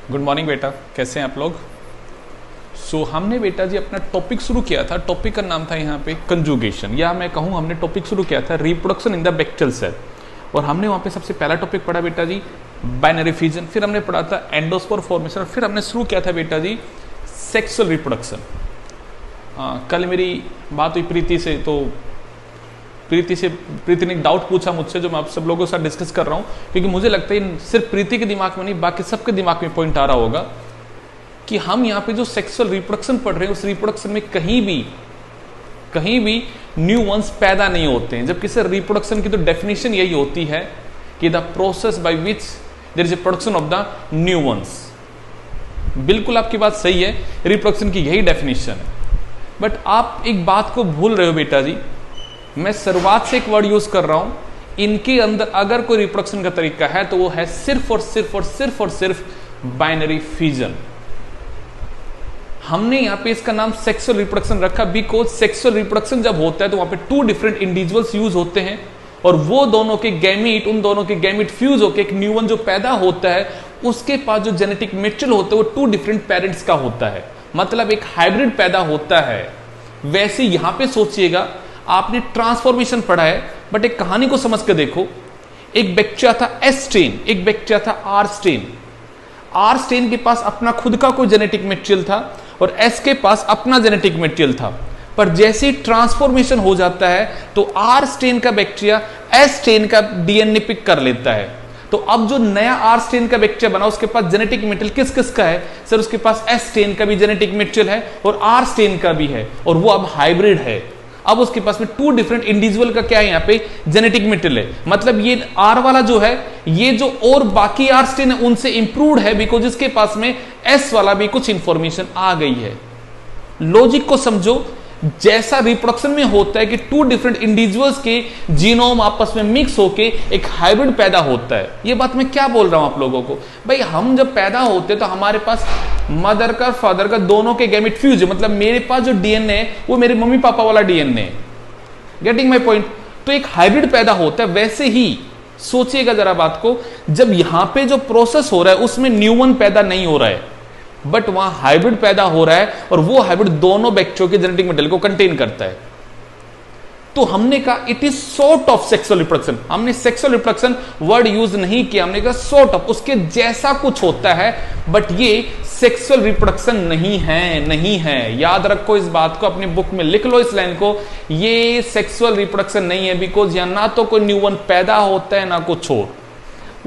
Good morning बेटा, कैसे हैं आप लोग। हमने बेटा जी अपना टॉपिक शुरू किया था। टॉपिक का नाम था यहाँ पे कंजुगेशन, या मैं कहूँ हमने टॉपिक शुरू किया था reproduction in the bacterial cell. और हमने वहाँ पे सबसे पहला टॉपिक पढ़ा बेटा जी बाइनरी फ्यूजन, फिर हमने पढ़ा था एंडोस्पोर फॉर्मेशन, फिर हमने शुरू किया था बेटा जी सेक्सुअल रिप्रोडक्शन। कल मेरी बात हुई प्रीति से, तो प्रीति ने एक डाउट पूछा मुझसे जो मैं आप सब लोगों के साथ डिस्कस कर रहा हूँ, क्योंकि मुझे लगता है सिर्फ प्रीति के दिमाग में नहीं बाकी सबके दिमाग में पॉइंट आ रहा होगा कि हम यहाँ पे जो सेक्सुअल रिप्रोडक्शन पढ़ रहे हैं उस रिप्रोडक्शन में कहीं भी न्यू वंस पैदा नहीं होते हैं, जबकि सर रिप्रोडक्शन की तो डेफिनेशन यही होती है कि the process by which there is a production of the new ones. बिल्कुल आपकी बात सही है, रिप्रोडक्शन की यही डेफिनेशन है। बट आप एक बात को भूल रहे हो बेटा जी, मैं शुरुआत से एक वर्ड यूज कर रहा हूं, इनके अंदर अगर कोई रिप्रोडक्शन का तरीका है तो वो है सिर्फ और सिर्फ बाइनरी फ्यूजन। हमने यहां पे इसका नाम सेक्सुअल रिप्रोडक्शन रखा बिकॉज सेक्सुअल रिप्रोडक्शन जब होता है तो वहां पे टू डिफरेंट इंडिविजुअल्स यूज होते हैं और वो दोनों के गैमीट, उन दोनों के गैमीट फ्यूज होकर एक न्यू वन जो पैदा होता है उसके पास जो जेनेटिक मेटेरियल होता है वो टू डिफरेंट पेरेंट्स का होता है, मतलब एक हाइब्रिड पैदा होता है। वैसे यहां पे सोचिएगा, आपने ट्रांसफॉर्मेशन पढ़ा है बट एक कहानी को समझ कर देखो। एक बैक्टीरिया था एस स्ट्रेन, एक बैक्टीरिया था आर स्ट्रेन। आर स्ट्रेन के पास अपना खुद का कोई जेनेटिक मटेरियल था और एस के पास अपना जेनेटिक मटेरियल था, पर जैसे ट्रांसफॉर्मेशन हो जाता है तो आर स्ट्रेन का बैक्टीरिया एस स्ट्रेन का डीएनए पिक कर लेता है। तो अब जो नया आर स्ट्रेन का बैक्टीरिया बना उसके पास जेनेटिक मटेरियल किस किस का है सर? उसके पास एस स्ट्रेन का भी जेनेटिक मटेरियल है और आर स्ट्रेन का भी है, और वो अब हाइब्रिड है। अब उसके पास में टू डिफरेंट इंडिविजुअल का क्या है यहाँ पे जेनेटिक मटेरियल है, मतलब ये आर वाला जो है ये जो और बाकी आर स्ट्रेन है उनसे इंप्रूव्ड है बिकॉज इसके पास में एस वाला भी कुछ इंफॉर्मेशन आ गई है। लॉजिक को समझो, जैसा रिप्रोडक्शन में होता है कि टू डिफरेंट इंडिविजुअल्स के जीनोम आपस में मिक्स होके एक हाइब्रिड पैदा होता है। ये बात मैं क्या बोल रहा हूं आप लोगों को, भाई हम जब पैदा होते हैं तो हमारे पास मदर का फादर का दोनों के गैमेट फ्यूज है, मतलब मेरे पास जो डीएनए है वो मेरे मम्मी पापा वाला डीएनए है। Getting my point? तो एक हाइब्रिड पैदा होता है। वैसे ही सोचिएगा जरा बात को, जब यहां पे जो प्रोसेस हो रहा है उसमें न्यू वन पैदा नहीं हो रहा है बट वहां हाइब्रिड पैदा हो रहा है और वो हाइब्रिड दोनों बैक्टीरिया के जेनेटिक मटेरियल को कंटेन करता है। तो हमने कहा it is sort of sexual reproduction. हमने सेक्सुअल रिप्रोडक्शन वर्ड यूज नहीं किया, हमने कहा सॉर्ट ऑफ, उसके जैसा कुछ होता है बट ये सेक्सुअल रिप्रोडक्शन नहीं है। याद रखो इस बात को, अपनी बुक में लिख लो इस लाइन को, ये सेक्सुअल रिप्रोडक्शन नहीं है बिकॉज यहां ना तो कोई न्यू वन पैदा होता है ना कुछ और।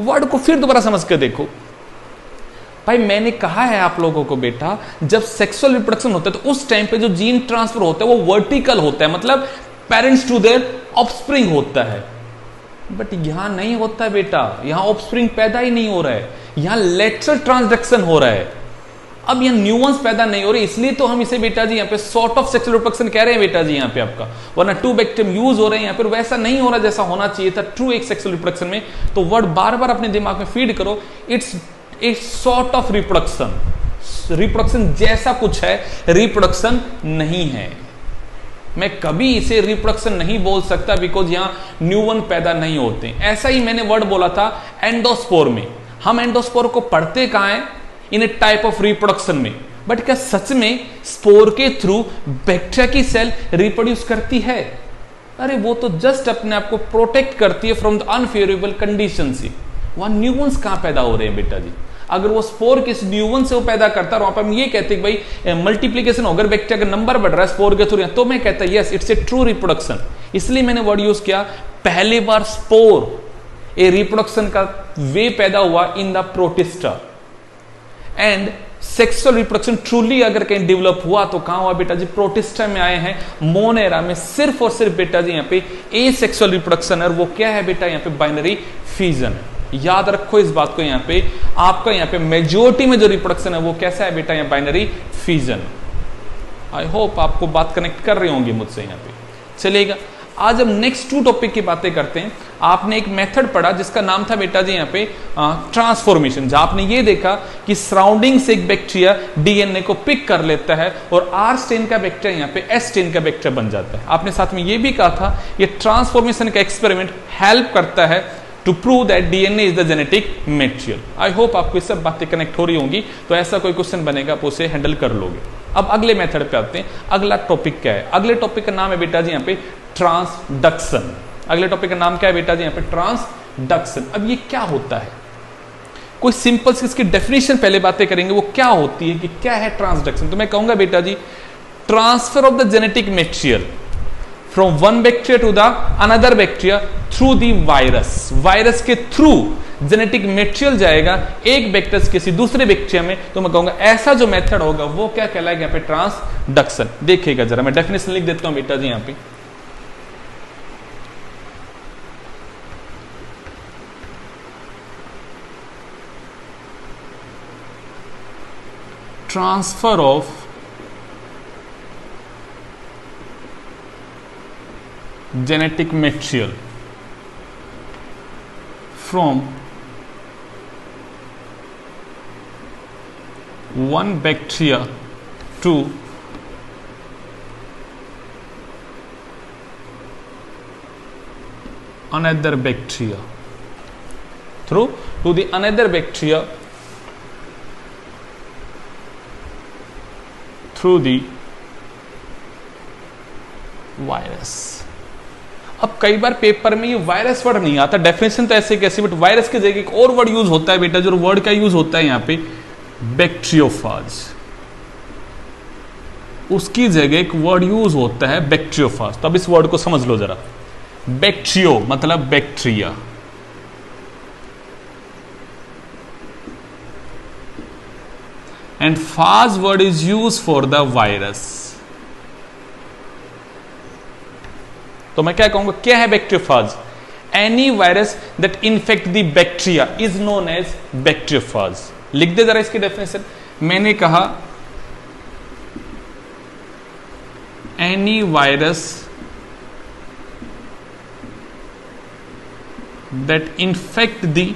वर्ड को फिर दोबारा समझ कर देखो भाई, मैंने कहा है आप लोगों को बेटा, जब सेक्सुअल रिप्रोडक्शन होता है तो उस टाइम पे जो जीन ट्रांसफर होता है वो वर्टिकल होता है, मतलब पेरेंट्स टू देयर ऑफस्प्रिंग होता है। बट यहां नहीं होता है बेटा, यहां ऑफस्प्रिंग पैदा ही नहीं हो रहा है, यहां लेटरल ट्रांसडक्शन हो रहा है। अब यहां न्यूअंस पैदा नहीं हो रही, इसलिए तो हम इसे बेटा जी यहां पे सॉर्ट ऑफ सेक्सुअल रिप्रोडक्शन कह रहे हैं बेटा जी यहां पे आपका, वरना टू बैक्टीरियम यूज हो रहे हैं यहां पर, वैसा नहीं हो रहा जैसा होना चाहिए था ट्रू एक सेक्सुअल रिप्रोडक्शन में। तो वर्ड बार बार अपने दिमाग में फीड करो, it's a sort of reproduction. Reproduction जैसा कुछ है, रिप्रोडक्शन नहीं है। मैं कभी इसे रिप्रोडक्शन नहीं बोल सकता बिकॉज यहां न्यू वन पैदा नहीं होते। ऐसा ही मैंने वर्ड बोला था एंडोस्पोर में। हम एंडोस्पोर को पढ़ते कहां हैं? इन ए टाइप ऑफ रिप्रोडक्शन में। बट क्या सच में स्पोर के थ्रू बैक्टीरिया की सेल रिप्रोड्यूस करती है? अरे वो तो जस्ट अपने आप को प्रोटेक्ट करती है फ्रॉम द अनफेवरेबल कंडीशन से। वहां न्यू वंस कहां पैदा हो रहे हैं बेटा जी? अगर वो स्पोर किस न्यू वन से वो पैदा करता है, वहां पर हम ये कहते हैं कि भाई मल्टीप्लीकेशन होकर बैक्टीरिया का नंबर बढ़ रहा है स्पोर के थ्रू, तो मैं कहता yes it's a true reproduction. इसलिए मैंने वर्ड यूज किया, पहली बार स्पोर ए रिप्रोडक्शन का वे पैदा हुआ in the protista, and sexual reproduction truly अगर कहीं डेवलप हुआ तो कहां हुआ बेटा जी? प्रोटिस्टा में आए हैं, मोनेरा में सिर्फ और सिर्फ बेटा जी यहां पे ए सेक्सुअल रिप्रोडक्शन है, और वो क्या है बेटा? यहां पे बाइनरी फ्यूजन है। याद रखो इस बात को, यहां पे आपका यहां पे मेजॉरिटी में जो रिप्रोडक्शन है वो कैसा है बेटा? यहां बाइनरी फ्यूजन। आई होप आपको बात कनेक्ट कर रही होंगी मुझसे यहां पे। चलिएगा, आज हम नेक्स्ट टू टॉपिक की बातें करते हैं। आपने एक मेथड पढ़ा जिसका नाम था बेटा जी यहाँ पे ट्रांसफॉर्मेशन, जहां आपने ये देखा कि सराउंडिंग से एक बैक्टीरिया डीएनए को पिक कर लेता है और आर स्ट्रेन का बैक्टीरिया यहाँ पे एस स्ट्रेन का बैक्टीरिया बन जाता है। आपने साथ में ये भी कहा था ये ट्रांसफॉर्मेशन का एक्सपेरिमेंट हेल्प करता है to prove that DNA is the genetic material. I hope आपको सब बातें कनेक्ट हो रही होंगी, तो ऐसा कोई क्वेश्चन बनेगा आप उसे हैंडल कर लोगे। अब अगले मेथड पे आते हैं। अगला टॉपिक क्या है? अगले टॉपिक का नाम है बेटा जी यहाँ पे ट्रांसडक्शन। अगले टॉपिक का नाम क्या है बेटा जी यहाँ पे? ट्रांसडक्शन। अब ये क्या होता है? कोई सिंपल सी इसकी डेफिनेशन पहले बातें करेंगे, वो क्या होती है कि क्या है ट्रांसडक्शन। तो मैं कहूंगा बेटा जी, transfer of the genetic material from one bacteria to the another bacteria through the virus. Virus के थ्रू जेनेटिक मेटेरियल जाएगा एक बैक्टीरिया से किसी दूसरे बैक्टीरिया में, तो मैं कहूंगा ऐसा जो मेथड होगा वो क्या कहलाएगा यहाँ पे? ट्रांसडक्शन। देखिएगा जरा, मैं डेफिनेशन लिख देता हूं बेटा जी यहाँ पे। Transfer of genetic material from one bacteria to another bacteria through to the another bacteria through the virus। अब कई बार पेपर में ये वायरस वर्ड नहीं आता, डेफिनेशन तो ऐसे कैसे, बट वायरस की जगह एक और वर्ड यूज होता है बेटा। जो वर्ड का यूज होता है यहाँ पे? बैक्टीरियोफाज। उसकी जगह एक वर्ड यूज होता है बैक्टीरियोफाज। तो अब इस वर्ड को समझ लो जरा। बैक्टीरियो मतलब bacteria, and phage word is use for the virus. तो मैं क्या कहूंगा, क्या है bacteriophage? Any virus that infect the bacteria is known as bacteriophage. लिख दे जरा इसकी डेफिनेशन। मैंने कहा any virus that infect the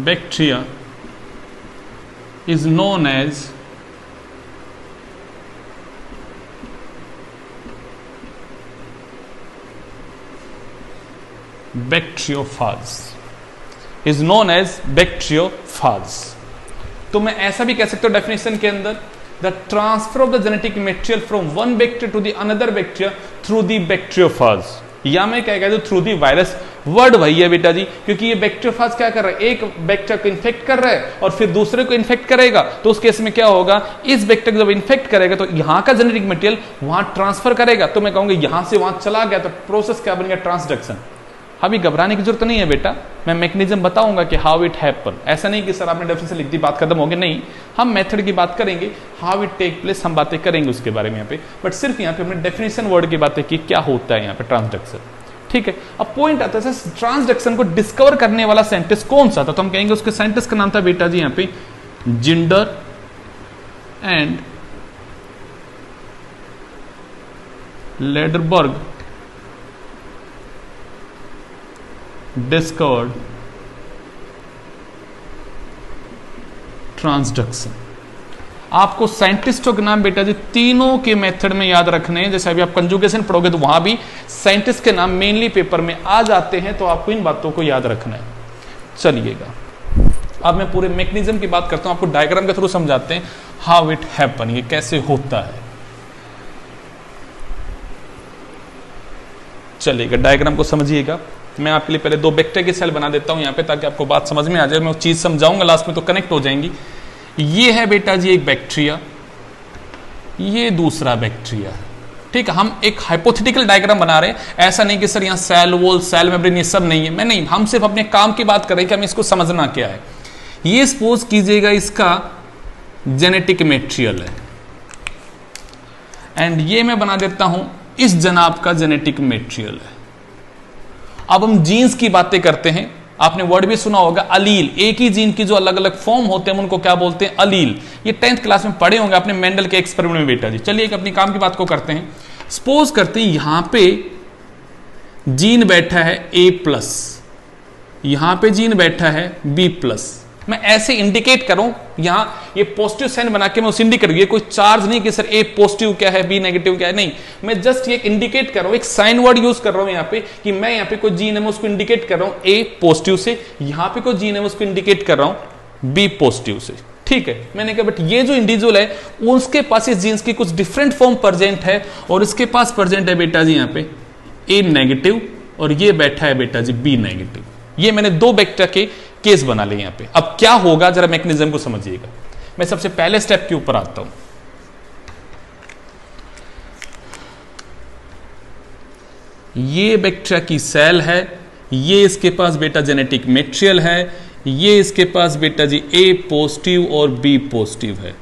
bacteria is known as bacteriophage. Is known as bacteriophage. तो मैं ऐसा भी कह सकता हूं डेफिनेशन के अंदर, the transfer of the genetic material from one bacteria to the another bacteria through the bacteriophage, या मैं क्या कहता हूं थ्रू द वायरस। वर्ड वही है बेटा जी, क्योंकि ये बैक्टीरियोफाज क्या कर रहा है? एक बैक्टीरिया को इन्फेक्ट कर रहा है और फिर दूसरे को इन्फेक्ट करेगा। तो उस केस में क्या होगा? इस बैक्टीरिया को जब इन्फेक्ट करेगा तो यहां का जेनेटिक मटेरियल वहां ट्रांसफर करेगा। तो मैं कहूंगा यहां से वहां चला गया, तो प्रोसेस क्या बन गया? ट्रांसडक्शन। अभी घबराने की जरूरत नहीं है बेटा, मैं मैकेनिज्म बताऊंगा कि हाउ इट हैपन। ऐसा नहीं कि सर आपने डेफिनेशन लिख दी बात खत्म हो गई, नहीं, हम मेथड की बात करेंगे, हाउ इट टेक प्लेस हम बातें करेंगे उसके बारे में यहाँ पे। बट सिर्फ यहाँ पे हमने डेफिनेशन वर्ड की बातें की, क्या होता है यहाँ पे ट्रांसडक्शन। ठीक है, अब पॉइंट आता है सर ट्रांसडक्शन को डिस्कवर करने वाला साइंटिस्ट कौन सा था? तो हम कहेंगे उसके साइंटिस्ट का नाम था बेटा जी यहाँ पे Zinder and Lederberg discovered transduction. आपको साइंटिस्टों के नाम बेटा जी तीनों के मेथड में याद रखने हैं। जैसे अभी आप कंजुगेशन पढ़ोगे तो वहां भी साइंटिस्ट के नाम मेनली पेपर में आ जाते हैं, तो आपको इन बातों को याद रखना है। चलिएगा, अब मैं पूरे मैकेनिज्म की बात करता हूं, आपको डायग्राम के थ्रू समझाते हैं हाउ इट हैपन, ये कैसे होता है। चलिएगा, डायग्राम को समझिएगा। मैं आपके लिए पहले दो बैक्टीरिया की सेल बना देता हूं यहाँ पे, ताकि आपको बात समझ में आ जाए। मैं वो चीज समझाऊंगा लास्ट में तो कनेक्ट हो जाएंगी। ये है बेटा जी एक बैक्टीरिया, ये दूसरा बैक्टीरिया। ठीक है, हम एक हाइपोथेटिकल डायग्राम बना रहे हैं, ऐसा नहीं कि सर यहाँ सेल वॉल सेल मेम्ब्रेन ये सब नहीं है। मैं नहीं, हम सिर्फ अपने काम की बात कर रहे हैं कि हमें इसको समझना क्या है। ये सपोज कीजिएगा इसका जेनेटिक मेटेरियल है, एंड ये मैं बना देता हूं इस जनाब का जेनेटिक मेटेरियल है। अब हम जीन्स की बातें करते हैं। आपने वर्ड भी सुना होगा अलील, एक ही जीन की जो अलग अलग फॉर्म होते हैं उनको क्या बोलते हैं? अलील। ये 10th क्लास में पढ़े होंगे आपने मेंडल के एक्सपेरिमेंट में बेटा जी। चलिए एक अपनी काम की बात को करते हैं। सपोज करते हैं यहां पे जीन बैठा है A+, यहां पे जीन बैठा है B+, मैं ऐसे इंडिकेट कर रहा हूं, यहां ये पॉजिटिव साइन बना के मैं उसे इंडिकेट, ये कोई चार्ज नहीं कि सर ए पॉजिटिव क्या है बी नेगेटिव क्या है, नहीं, मैं जस्ट ये इंडिकेट कर रहा हूं, एक साइन वर्ड यूज कर रहा हूं यहां पे कि मैं यहां पे कोई जीन है उसको इंडिकेट कर रहा हूं ए पॉजिटिव से, यहां पे कोई जीन है उसको इंडिकेट कर रहा हूं बी पॉजिटिव से। ठीक है, मैंने कहा बट ये जो इंडिविजुअल है उसके पास इस जीन्स की कुछ डिफरेंट फॉर्म प्रेजेंट है और इसके पास प्रेजेंट है बेटा जी यहां पे ए नेगेटिव और ये बैठा है बेटा जी बी नेगेटिव। ये मैंने दो बैक्टीरिया के केस बना लिए यहां पे। अब क्या होगा जरा मैकेनिज्म को समझिएगा। मैं सबसे पहले स्टेप के ऊपर आता हूं। ये बैक्टीरिया की सेल है, ये इसके पास बेटा जेनेटिक मटेरियल है, ये इसके पास बेटा जी ए पॉजिटिव और बी पॉजिटिव है।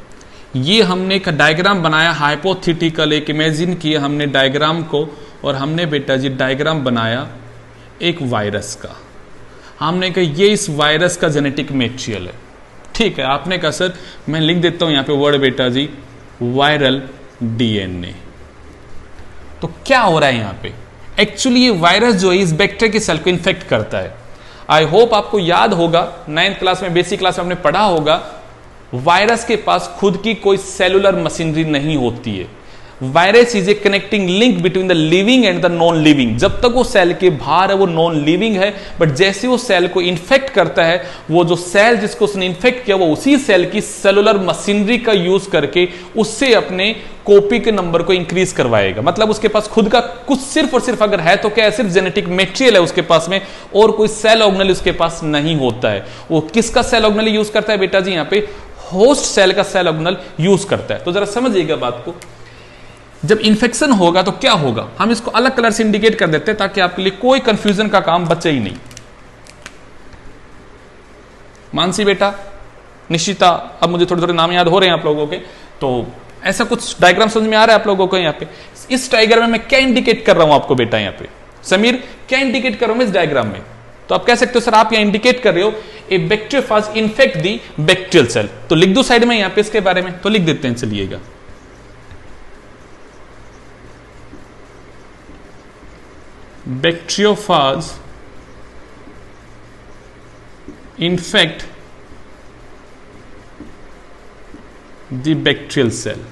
ये हमने एक डायग्राम बनाया हाइपोथेटिकल, एक इमेजिन किया हमने डायग्राम को और हमने बेटा जी डायग्राम बनाया एक वायरस का। हमने कहा ये इस वायरस का जेनेटिक मटेरियल है। ठीक है, आपने कहा सर मैं लिख देता हूं यहां पे वर्ड बेटा जी वायरल डीएनए। तो क्या हो रहा है यहां पे, एक्चुअली ये वायरस जो है इस बैक्टीरिया की सेल को इन्फेक्ट करता है। आई होप आपको याद होगा 9th क्लास में बेसिक क्लास में आपने पढ़ा होगा, वायरस के पास खुद की कोई सेलुलर मशीनरी नहीं होती है। Virus is a connecting link between the living and the non living. जब तक वो सेल के बाहर है वो नॉन लिविंग है, बट जैसे वो सेल को इन्फेक्ट करता है, वो जो सेल जिसको उसने इन्फेक्ट किया वो उसी सेल की सेलुलर मशीनरी का यूज करके उससे अपने कॉपी के नंबर को इंक्रीज करवाएगा। मतलब उसके पास खुद का कुछ सिर्फ और सिर्फ अगर है तो क्या है, सिर्फ जेनेटिक मटेरियल है उसके पास में और कोई सेल ऑर्गेनेल उसके पास नहीं होता है। वो किसका सेल ऑर्गेनेल यूज करता है बेटा जी, यहां पे होस्ट सेल का सेल ऑर्गेनेल यूज करता है। तो जरा समझिएगा बात को, जब इंफेक्शन होगा तो क्या होगा, हम इसको अलग कलर से इंडिकेट कर देते हैं ताकि आपके लिए कोई कंफ्यूजन का काम बचे ही नहीं। मानसी बेटा, निशिता, अब मुझे थोड़े थोड़े नाम याद हो रहे हैं आप लोगों के, तो ऐसा कुछ डायग्राम समझ में आ रहा है आप लोगों को। यहाँ पे इस डायग्राम में मैं क्या इंडिकेट कर रहा हूं आपको बेटा, यहाँ पे समीर क्या इंडिकेट कर रहा हूं मैं इस डायग्राम में, तो आप कह सकते हो सर आप यहां इंडिकेट कर रहे हो ए बैक्टीरियोफाज इन्फेक्ट दी बैक्टीरियल सेल। तो लिख दो साइड में यहां पे इसके बारे में, तो लिख देते हैं, चलिएगा bacteriophage infect the bacterial cell.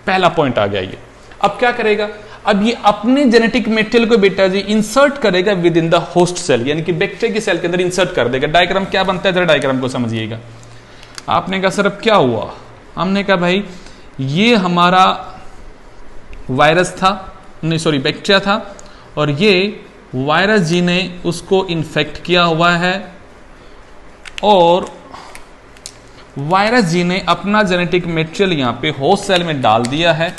पहला पॉइंट आ गया ये। अब क्या करेगा, अब ये अपने जेनेटिक मटेरियल को बेटा जी इंसर्ट करेगा within the host cell, यानी कि बैक्टीरिया की सेल के अंदर इंसर्ट कर देगा। डायग्राम क्या बनता है, जरा डायग्राम को समझिएगा। आपने कहा सर अब क्या हुआ, हमने कहा भाई ये हमारा वायरस था, नहीं सॉरी बैक्टीरिया था, और ये वायरस जी ने उसको इन्फेक्ट किया हुआ है और वायरस जी ने अपना जेनेटिक मटेरियल यहां पे होस्ट सेल में डाल दिया है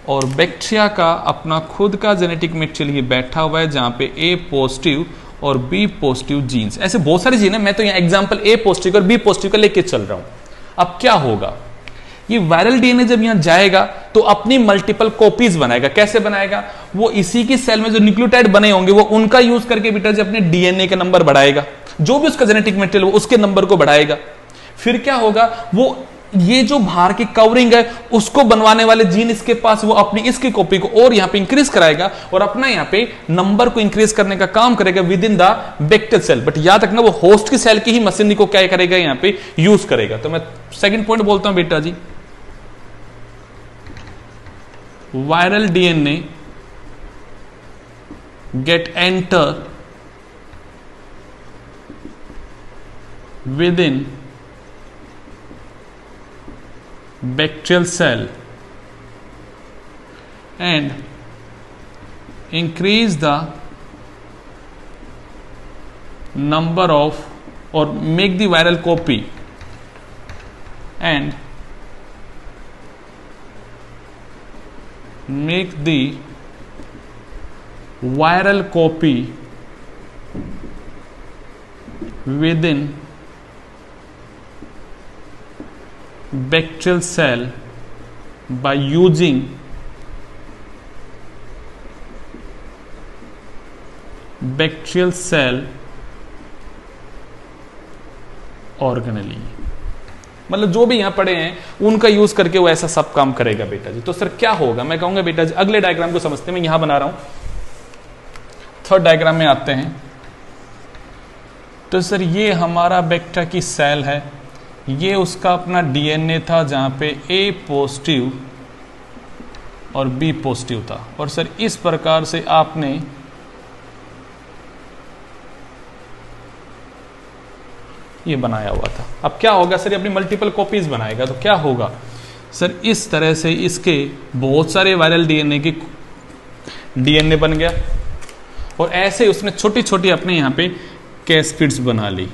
और बैक्टीरिया का अपना खुद का जेनेटिक मटेरियल ये बैठा हुआ है जहां पे ए पॉजिटिव और बी पॉजिटिव जीन्स, ऐसे बहुत सारे जीन है, मैं तो यहां एग्जांपल ए पॉजिटिव और बी पॉजिटिव का लेके चल रहा हूं। अब क्या होगा, ये वायरल डीएनए जब यहां जाएगा तो अपनी मल्टीपल कॉपीज बनाएगा। कैसे बनाएगा, वो इसी की सेल में जो न्यूक्लियोटाइड बने होंगे वो उनका यूज करके बेटा जी अपने डीएनए के नंबर बढ़ाएगा, जो भी उसका जेनेटिक मटेरियल वो उसके नंबर को बढ़ाएगा। फिर क्या होगा, वो ये जो बाहर की कवरिंग है उसको बनवाने वाले जीन इसके पास वो अपनी इसकी कॉपी को और यहां पे इंक्रीज कराएगा और अपना यहां पे नंबर को इंक्रीज करने का काम करेगा within the bacterial cell. But याद रखना वो होस्ट की सेल की ही मशीनरी को क्या करेगा, यहां पे यूज करेगा। तो मैं सेकंड पॉइंट बोलता हूं बेटा जी, viral DNA get enter within bacterial cell and increase the number of or make the viral copy and make the viral copy within bacterial cell by using bacterial cell organelle। मतलब जो भी यहां पड़े हैं उनका यूज करके वो ऐसा सब काम करेगा बेटा जी। तो सर क्या होगा, मैं कहूंगा बेटा जी अगले डायग्राम को समझते हैं, मैं यहां बना रहा हूं। थर्ड डायग्राम में आते हैं। तो सर ये हमारा बेटा की सेल है, ये उसका अपना डीएनए था जहां पे ए पॉजिटिव और बी पॉजिटिव था, और सर इस प्रकार से आपने ये बनाया हुआ था। अब क्या होगा सर, ये अपनी मल्टीपल कॉपीज बनाएगा, तो क्या होगा सर, इस तरह से इसके बहुत सारे वायरल डीएनए बन गया, और ऐसे उसने छोटी छोटी अपने यहां पे कैस्केड्स बना ली।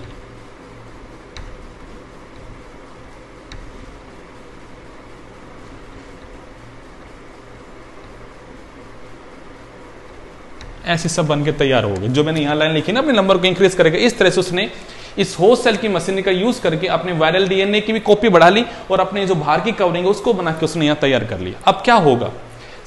ऐसे सब बन के तैयार हो गए। जो मैंने यहां लाइन लिखी ना, अपने नंबर को इंक्रीज करेगा, इस तरह से उसने इस होस्ट सेल की मशीनरी का यूज करके अपने वायरल डीएनए की भी कॉपी बढ़ा ली, और अपने जो बाहर की कवरिंग है उसको बना के उसने यहां तैयार कर लिया। अब क्या होगा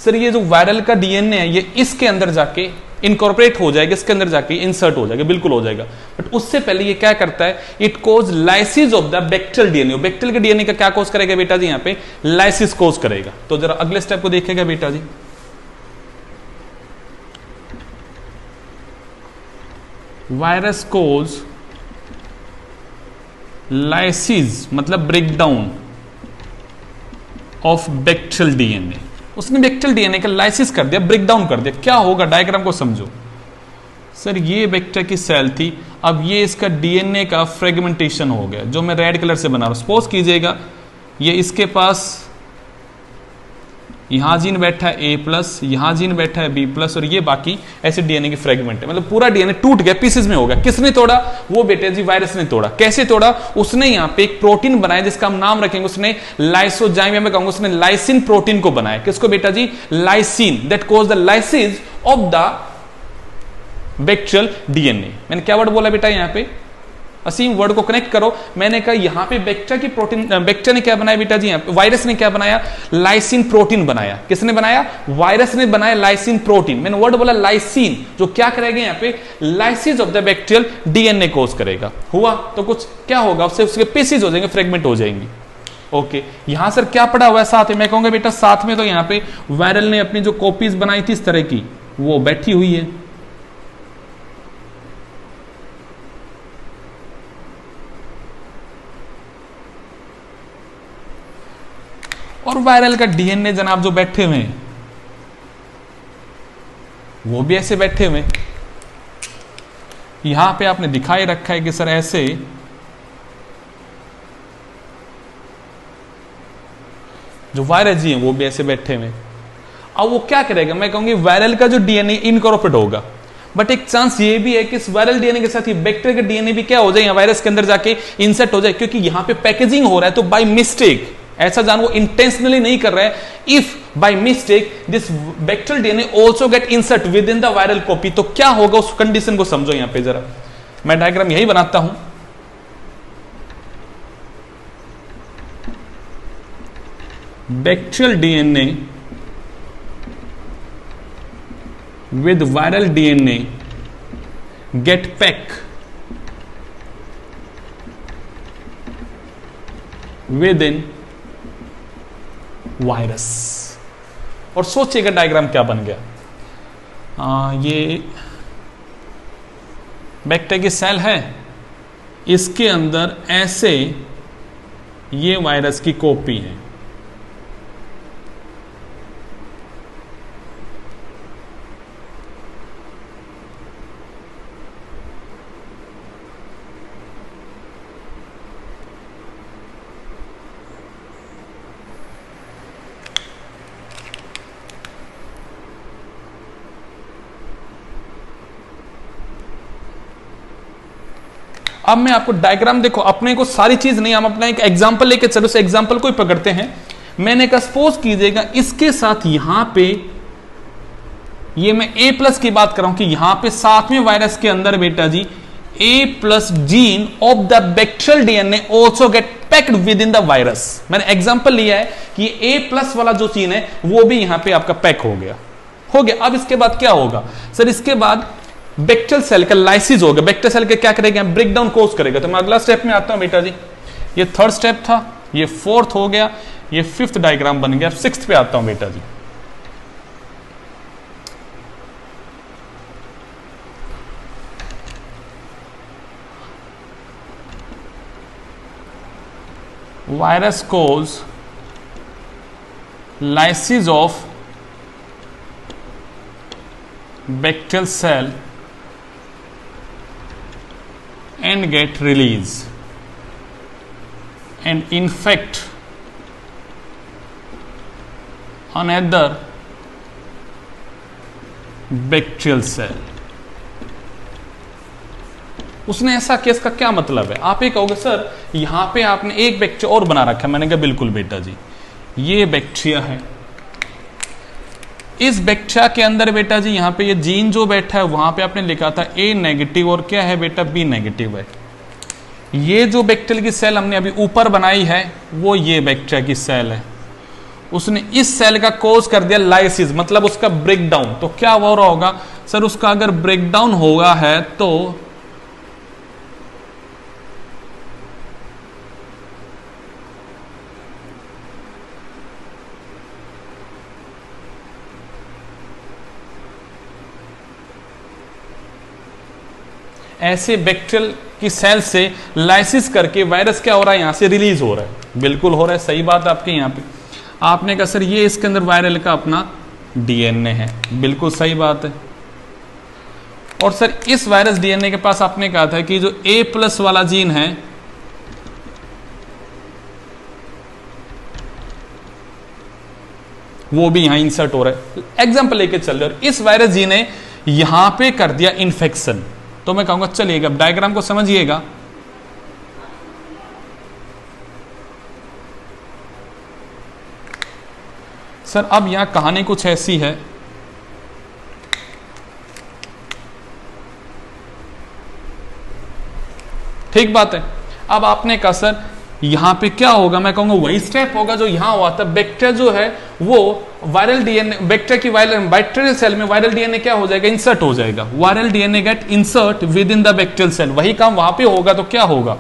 सर, ये जो वायरल का डीएनए है ये इसके अंदर जाके इनकॉर्पोरेट हो जाएगा, इसके अंदर जाके इंसर्ट हो जाएगा, बिल्कुल हो जाएगा। बट उससे पहले ये क्या करता है, it cause lysis of the bacterial DNA. Bacterial के डीएनए का क्या कोज करेगा बेटा जी, यहां पे लाइसिस कोज करेगा। तो जरा अगले स्टेप को देखेगा बेटा जी। वायरस कोज लाइसिस मतलब ब्रेकडाउन ऑफ बैक्टीरियल डीएनए। उसने बैक्टीरियल डीएनए का लाइसिस कर दिया, ब्रेकडाउन कर दिया। क्या होगा, डायग्राम को समझो सर। ये बैक्टीरिया की सेल थी, अब ये इसका डीएनए का फ्रेगमेंटेशन हो गया, जो मैं रेड कलर से बना रहा हूं। सपोज कीजिएगा ये इसके पास यहां जीन बैठा है ए प्लस, यहां जीन बैठा है बी प्लस, और ये बाकी ऐसे डीएनए की फ्रेगमेंट है। मतलब पूरा डीएनए टूट गया, पीसेस में हो गया। किसने तोड़ा, वो बेटे जी वायरस ने तोड़ा। कैसे तोड़ा, उसने यहां पे एक प्रोटीन बनाया जिसका हम नाम रखेंगे, उसने लाइसोजाइम, मैं कहूंगा उसने लाइसिन प्रोटीन को बनाया। किसको बेटा जी, lysin, that cause the lysis of the bacterial DNA. मैंने क्या वर्ड बोला बेटा यहां पे, असीम वर्ड को कनेक्ट करो। मैंने कहा यहां पे बैक्टीरिया की प्रोटीन, बैक्टीरिया ने क्या बनाया बेटा जी, वायरस ने क्या बनाया, लाइसिन प्रोटीन बनाया। किसने बनाया, वायरस ने बनाया लाइसिन प्रोटीन। मैंने वर्ड बोला लाइसिन, जो क्या करेगा यहां पे, lysis of the bacterial DNA cause करेगा। हुआ तो कुछ क्या होगा, उससे उसके पीसेस हो जाएंगे, फ्रेगमेंट हो जाएंगे। ओके, यहां सर क्या पड़ा हुआ है साथ में, मैं कहूंगा बेटा साथ में तो यहां पे वायरल ने अपनी जो कॉपीज बनाई थी इस तरह की, वो बैठी हुई है। और वायरल का डीएनए जनाब जो बैठे हुए हैं वो भी ऐसे बैठे हुए। यहां पे आपने दिखाई रखा है कि सर ऐसे जो वायरस जी हैं वो भी ऐसे बैठे हुए। अब वो क्या करेगा, मैं कहूंगी वायरल का जो डीएनए इनकॉर्पोरेट होगा, बट एक चांस ये भी है कि इस वायरल डीएनए के साथ ही बैक्टीरिया का डीएनए भी क्या हो जाए, वायरस के अंदर जाके इंसर्ट हो जाए। क्योंकि यहां पे पैकेजिंग हो रहा है, तो बाय मिस्टेक, ऐसा जान वो इंटेंशनली नहीं कर रहा है, if by mistake this bacterial DNA also gate insert within the viral copy, तो क्या होगा उस कंडीशन को समझो। यहां पे जरा मैं डायग्राम यही बनाता हूं। Bacterial DNA with viral DNA get packed within virus। और सोचिएगा डायग्राम क्या बन गया। ये बैक्टीरिया की सेल है, इसके अंदर ऐसे ये वायरस की कॉपी है। अब मैं आपको डायग्राम, देखो अपने को सारी चीज नहीं, हम अपना एक एग्जांपल लेके चलो, उस एग्जांपल को ही पकड़ते हैं। मैंने कहा सपोज कीजिएगा इसके साथ यहां पे ये मैं ए प्लस की बात कर रहा हूं कि यहां पे साथ में वायरस के अंदर बेटा जी a plus gene of the bacterial DNA also get packed within the virus. मैंने एग्जांपल लिया है कि ए प्लस वाला जो जीन है वो भी यहां पे आपका पैक हो गया। अब इसके बाद क्या होगा सर, इसके बाद बैक्टीरियल सेल का लाइसिस होगा। बैक्टीरियल सेल के क्या करेगा, ब्रेक डाउन कोर्स करेगा। तो मैं अगला स्टेप में आता हूं बेटा जी। ये थर्ड स्टेप था, ये फोर्थ हो गया, ये फिफ्थ डायग्राम बन गया। सिक्स्थ पे आता हूं बेटा जी। Virus cause lysis of bacterial cell and get release and infect another bacterial cell. उसने ऐसा किया, इसका क्या मतलब है? आप ये कहोगे सर यहां पे आपने एक बैक्टीरिया और बना रखा है। मैंने कहा बिल्कुल बेटा जी, ये बैक्टीरिया है, इस बैक्टीरिया के अंदर बेटा जी यहां पे ये जीन जो बैठा है वहां पे आपने लिखा था ए नेगेटिव और क्या है बेटा बी नेगेटिव है। ये जो बैक्टीरिया की सेल हमने अभी ऊपर बनाई है वो ये बैक्टीरिया की सेल है। उसने इस सेल का कोज कर दिया लाइसिस, मतलब उसका ब्रेकडाउन। तो क्या हो रहा होगा सर, उसका अगर ब्रेकडाउन होगा है तो ऐसे बैक्टीरियल की सेल से लाइसिस करके वायरस क्या हो रहा है, यहां से रिलीज हो रहा है। बिल्कुल हो रहा है, सही बात आपके। यहां पे आपने कहा सर ये इसके अंदर वायरल का अपना डीएनए है, बिल्कुल सही बात है। और सर इस वायरस डीएनए के पास आपने कहा था कि जो A+ वाला जीन है वो भी यहां इंसर्ट हो रहा है। एग्जांपल लेके चल रहे, और इस वायरस जीन ने यहां पे कर दिया इन्फेक्शन। तो मैं कहूंगा चलिएगा डायग्राम को समझिएगा। सर अब यहां कहानी कुछ ऐसी है, ठीक बात है। अब आपने कहा सर यहां पे क्या होगा, मैं कहूंगा वही स्टेप होगा जो यहां हुआ था। बैक्टीरिया जो है वो वायरल डीएनए, बैक्टीरिया की बैक्टीरियल सेल में वायरल डीएनए क्या हो जाएगा, इंसर्ट हो जाएगा। Viral DNA get insert within the bacterial cell, वही काम वहां पे होगा। तो क्या होगा,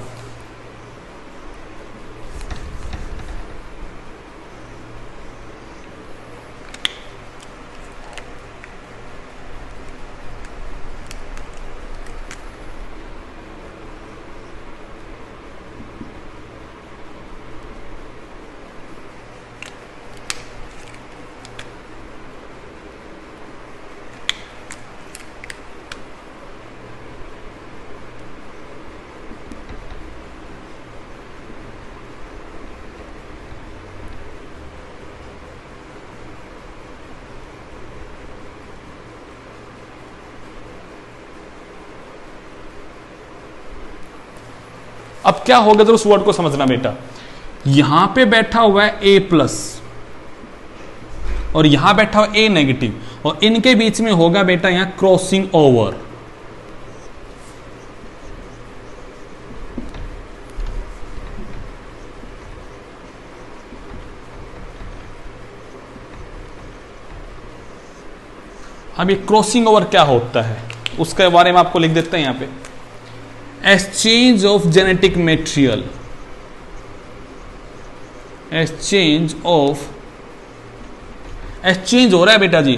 अब क्या होगा जरा उस वर्ड को समझना बेटा। यहां पे बैठा हुआ है A+ और यहां बैठा हुआ A नेगेटिव, और इनके बीच में होगा बेटा यहां क्रॉसिंग ओवर। अब ये क्रॉसिंग ओवर क्या होता है उसके बारे में आपको लिख देते हैं यहां पे। Exchange of genetic material, exchange हो रहा है बेटा जी,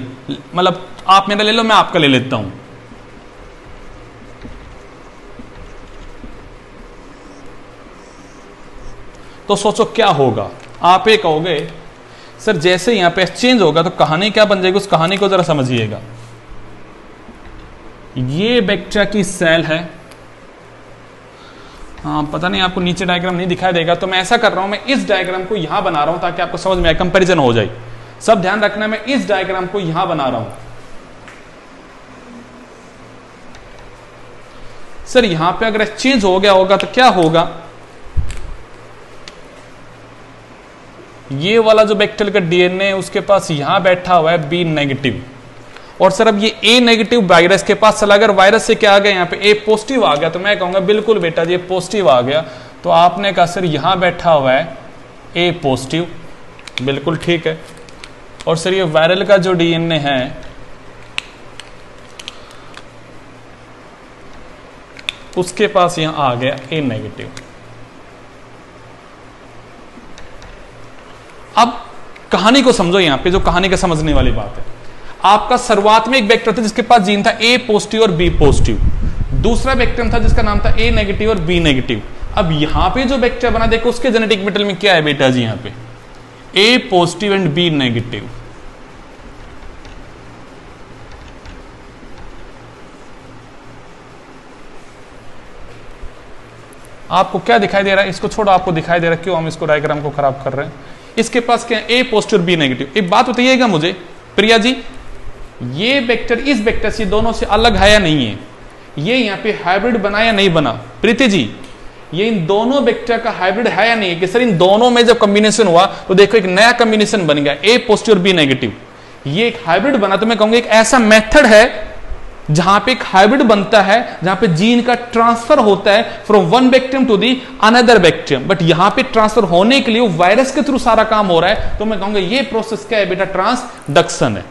मतलब आप मेरा ले लो मैं आपका ले लेता हूं। तो सोचो क्या होगा, आप ये कहोगे सर जैसे यहां पे एक्सचेंज होगा तो कहानी क्या बन जाएगी, उस कहानी को जरा समझिएगा। ये बैक्टीरिया की सेल है, हाँ पता नहीं आपको नीचे डायग्राम नहीं दिखाई देगा, तो मैं ऐसा कर रहा हूं, मैं इस डायग्राम को यहां बना रहा हूं ताकि आपको समझ में आए, कंपैरिजन हो जाए। सब ध्यान रखना, मैं इस डायग्राम को यहां बना रहा हूं। सर यहां पे अगर एक्सचेंज हो गया होगा तो क्या होगा, ये वाला जो बैक्टीरिया का डीएनए उसके पास यहां बैठा हुआ है B नेगेटिव, और सर अब ये A नेगेटिव वायरस के पास चला, अगर वायरस से क्या आ गया यहाँ पे A पॉजिटिव आ गया, तो मैं कहूंगा बिल्कुल बेटा जी पॉजिटिव आ गया। तो आपने कहा सर यहां बैठा हुआ है A पॉजिटिव, बिल्कुल ठीक है। और सर ये वायरल का जो डीएनए है उसके पास यहां आ गया A नेगेटिव। अब कहानी को समझो, यहां पे जो कहानी का समझने वाली बात है, आपका शुरुआत में एक बैक्टीरिया था जिसके पास जीन था A पॉजिटिव और B पॉजिटिव, दूसरा बैक्टीरिया था जिसका नाम था A नेगेटिव और B नेगेटिव। अब यहां पे जो बैक्टीरिया बना, देखो उसके जेनेटिक मेटेरियल में क्या है बेटा जी, यहां पे ए पॉजिटिव एंड बी नेगेटिव। आपको क्या दिखाई दे रहा है, इसको छोड़ो, आपको दिखाई दे रहा है, क्यों हम इसको डायग्राम को खराब कर रहे हैं। इसके पास क्या है, ए पॉजिटिव बी नेगेटिव। एक बात बताइएगा मुझे प्रिया जी, ये वेक्टर इस वेक्टर से दोनों से अलग है या नहीं है? ये यहाँ पे हाइब्रिड बना या नहीं बना? प्रीति जी, ये इन दोनों वेक्टर का हाइब्रिड है या नहीं है? कि सर इन दोनों में जब कॉम्बिनेशन हुआ तो देखो एक नया कॉम्बिनेशन बन गया, ए पॉजिटिव और बी नेगेटिव, ये एक हाइब्रिड बना। तो मैं कहूंगा एक ऐसा मेथड है जहां पे एक हाइब्रिड बनता है, जहां पे जीन का ट्रांसफर होता है from one bacterium to the another bacterium. But यहां पे ट्रांसफर होने के लिए वायरस के थ्रू सारा काम हो रहा है। तो मैं कहूंगा ये प्रोसेस क्या है बेटा, ट्रांसडक्शन है।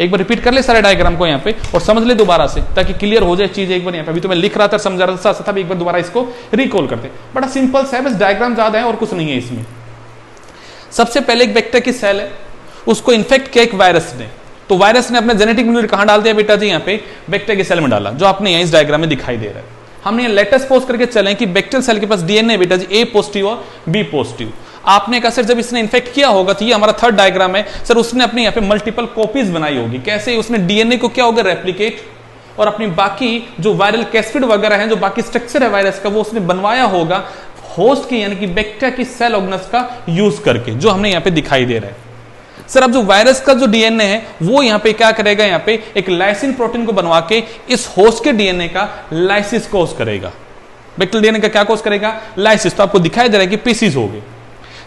एक बार रिपीट कर ले सारे डायग्राम को यहाँ पे और समझ ले दोबारा से, ताकि क्लियर हो जाए चीज एक बार। यहाँ पे अभी तो मैं लिख रहा था, समझा रहा था, साथ एक बार दोबारा इसको रिकॉल करते। बड़ा सिंपल सा है, बस डायग्राम ज्यादा है और कुछ नहीं है इसमें। सबसे पहले एक बैक्टीरिया की सेल है, उसको इन्फेक्ट किया एक वायरस ने। तो वायरस ने अपने जेनेटिक मटेरियल कहां डाल दिया बेटा जी, यहाँ पे बैक्टीरिया की सेल में डाला, जो आपने यहाँ इस डायग्राम में दिखाई दे रहा है। हमने लेटेस्ट पोस्ट करके चले कि बैक्टीरियल सेल के पास डीएनए बेटा जी ए पॉजिटिव और बी पॉजिटिव। आपने कहा सर जब इसने इन्फेक्ट किया होगा, तो ये हमारा थर्ड डायग्राम है सर, उसने अपने यहाँ पे मल्टीपल कॉपीज बनाई होगी। कैसे? उसने डीएनए को क्या होगा, रेप्लिकेट, और अपनी बाकी जो वायरल कैस्पिड वगैरह है, जो बाकी स्ट्रक्चर है वायरस का, वो उसने बनवाया होगा होस्ट की, यानी कि बैक्टीरिया की सेल ऑर्गेनेल्स का यूज करके, जो हमने यहाँ पे दिखाई दे रहा है। सर अब जो वायरस का जो डीएनए है वो यहाँ पे क्या करेगा, यहाँ पे एक लाइसिन प्रोटीन को बनवा के इस होस्ट के डीएनए का लाइसिस कोज करेगा। बैक्टीरियल डीएनए का क्या कोज करेगा, लाइसिस। तो आपको दिखाई दे रहा है कि पीसीज हो गए।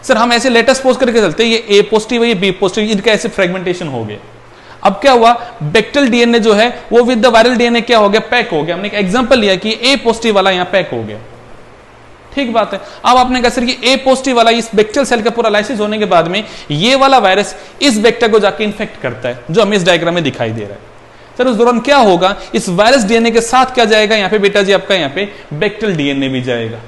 सर हम ऐसे लेटेस्ट पोस्ट करके चलते हैं, ये ए पॉजिटिव है, ये बी पॉजिटिव, इनका ऐसे फ्रेगमेंटेशन हो गया। अब क्या हुआ, बैक्टीरियल डीएनए जो है वो विद द वायरल डीएनए क्या हो गया, पैक हो गया। हमने एक एग्जांपल लिया कि ए पॉजिटिव वाला यहाँ पैक हो गया, ठीक बात है। अब आपने कहा सर कि ए पॉजिटिव वाला इस बैक्टीरियल सेल का पूरा लाइसिस होने के बाद में ये वाला वायरस इस बैक्टीरिया को जाके इन्फेक्ट करता है, जो हमें इस डायग्राम में दिखाई दे रहा है। सर उस दौरान क्या होगा, इस वायरस डीएनए के साथ क्या जाएगा यहाँ पे बेटा जी, आपका यहाँ पे बैक्टीरियल डीएनए भी जाएगा,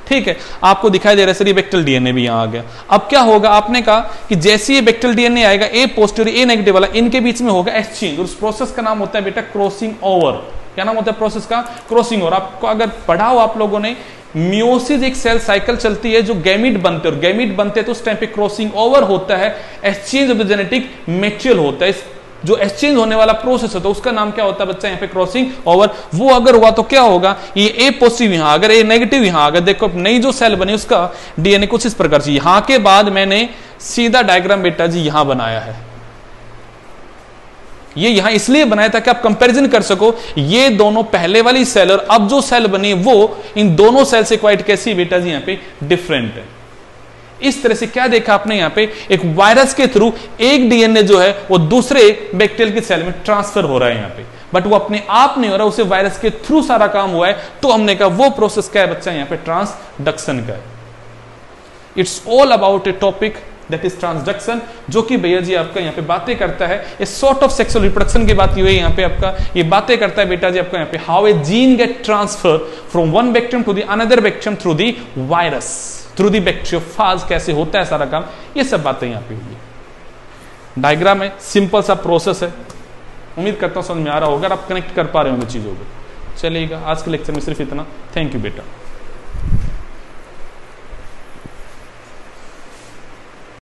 ठीक है। आपको दिखाई दे रहा है सर ये बैक्टीरियल डीएनए भी यहाँ आ गया। अब क्या होगा, आपने कहा कि जैसे ये बैक्टीरियल डीएनए आएगा ए पॉजिटिव ए नेगेटिव वाला, इनके बीच में होगा एक्सचेंज, और उस प्रोसेस का नाम होता है बेटा क्रॉसिंग ओवर। क्या नाम होता है प्रोसेस का, क्रॉसिंग ओवर। आपको अगर पढ़ा हो आप लोगों ने, मियोसिस एक सेल साइकिल चलती है, जो गैमीट बनते हैं, और गैमीट बनते हैं तो उस टाइम पे क्रॉसिंग ओवर होता है, exchange of the genetic material होता है। जो एक्सचेंज होने वाला प्रोसेस होता है उसका नाम क्या होता है बच्चा, यहाँ पे क्रॉसिंग ओवर। वो अगर हुआ तो क्या होगा, ये ए पॉजिटिव यहाँ, अगर ए नेगेटिव यहाँ, अगर देखो नई जो सेल बनी उसका डीएनए कुछ इस प्रकार से, यहां के बाद मैंने सीधा डायग्राम बेटा जी यहां बनाया है। ये यहां इसलिए बनाया था कि आप कंपैरिजन कर सको, ये दोनों पहले वाली सेल और अब जो सेल बनी वो इन दोनों सेल से क्वाइट कैसी बेटा जी यहाँ पे डिफरेंट है। इस तरह से क्या देखा आपने, यहाँ पे एक वायरस के थ्रू एक डीएनए जो है वो दूसरे बैक्टीरियल की सेल में ट्रांसफर हो रहा है यहाँ पे, बट वो अपने आप नहीं हो रहा, उसे वायरस के थ्रू सारा काम हुआ है। तो हमने कहा वो प्रोसेस क्या है बच्चा, यहाँ पे ट्रांसडक्शन का है। It's all about A topic that is transduction, जो कि भैया जी आपका यहाँ पे बातें करता है, a sort of sexual reproduction की बात हुई यहाँ पे आपका, ये बातें करता है बेटा जी आपका यहाँ पे how a gene get transfer from one bacterium to the another bacterium through the virus, through the bacteriophage, कैसे होता है सारा काम, ये सब बातें यहाँ पे हुई है। डायग्राम है, सिंपल सा प्रोसेस है, उम्मीद करता हूँ समझ में आ रहा होगा, आप कनेक्ट कर पा रहे होंगे चीजों को। चलिएगा, आज के लेक्चर में सिर्फ इतना। थैंक यू बेटा।